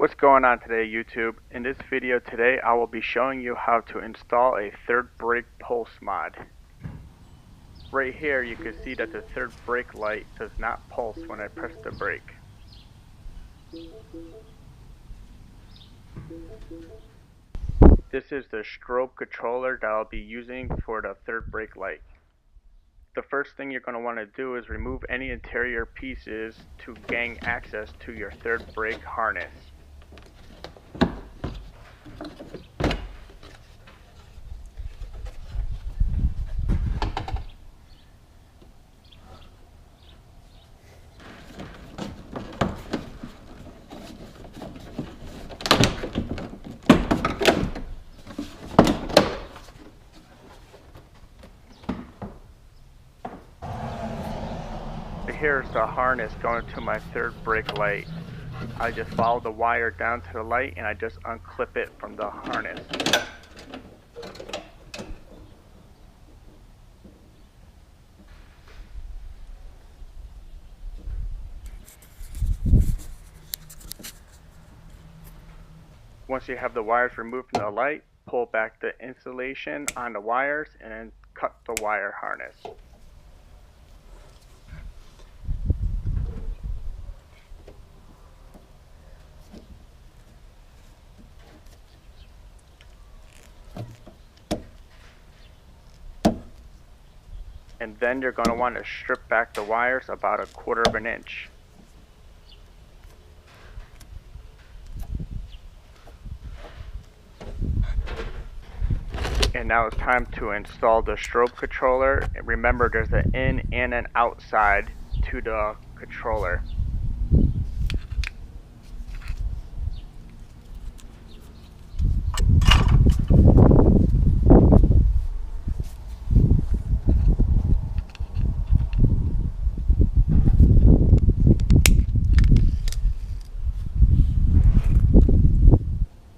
What's going on today, YouTube? In this video today I will be showing you how to install a third brake pulse mod. Right here you can see that the third brake light does not pulse when I press the brake. This is the strobe controller that I'll be using for the third brake light. The first thing you're going to want to do is remove any interior pieces to gain access to your third brake harness. Here's the harness going to my third brake light. I just follow the wire down to the light and I just unclip it from the harness. Once you have the wires removed from the light, pull back the insulation on the wires and then cut the wire harness. And then you're going to want to strip back the wires about 1/4 of an inch. And now it's time to install the strobe controller. And remember, there's an in and an outside to the controller.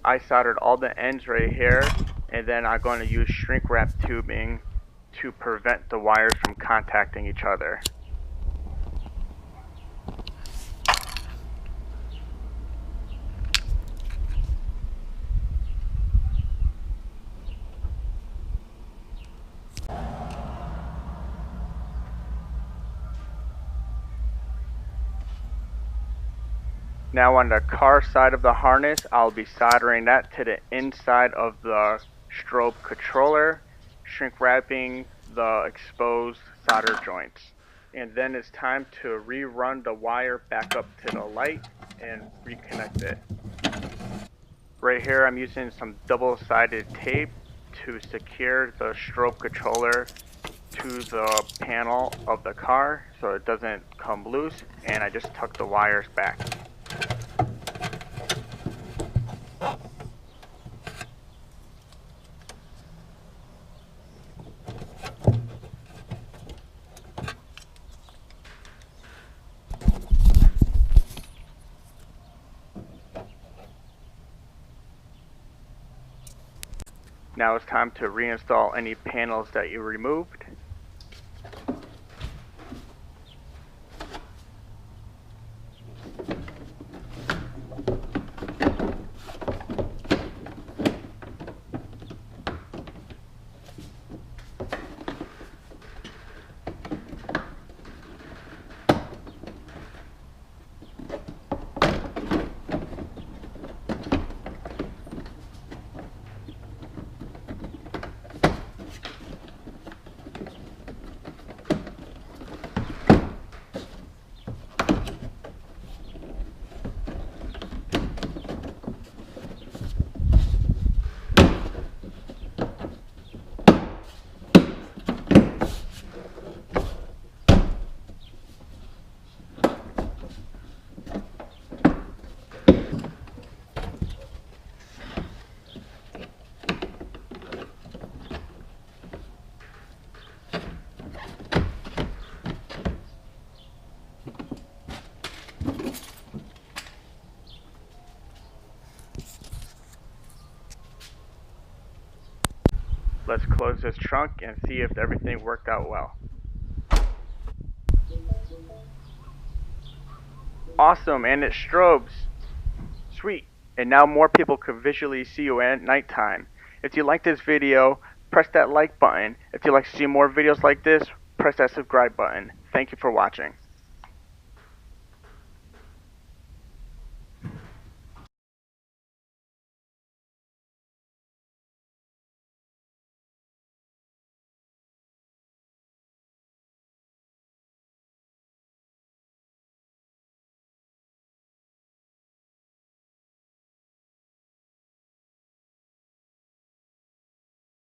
I soldered all the ends right here, and then I'm going to use shrink wrap tubing to prevent the wires from contacting each other. Now on the car side of the harness, I'll be soldering that to the inside of the strobe controller, shrink wrapping the exposed solder joints. And then it's time to rerun the wire back up to the light and reconnect it. Right here I'm using some double-sided tape to secure the strobe controller to the panel of the car so it doesn't come loose, and I just tuck the wires back. Now it's time to reinstall any panels that you removed. Let's close this trunk and see if everything worked out well. Awesome, and it strobes. Sweet. and now more people could visually see you at nighttime. If you like this video, press that like button. If you'd like to see more videos like this, press that subscribe button. Thank you for watching.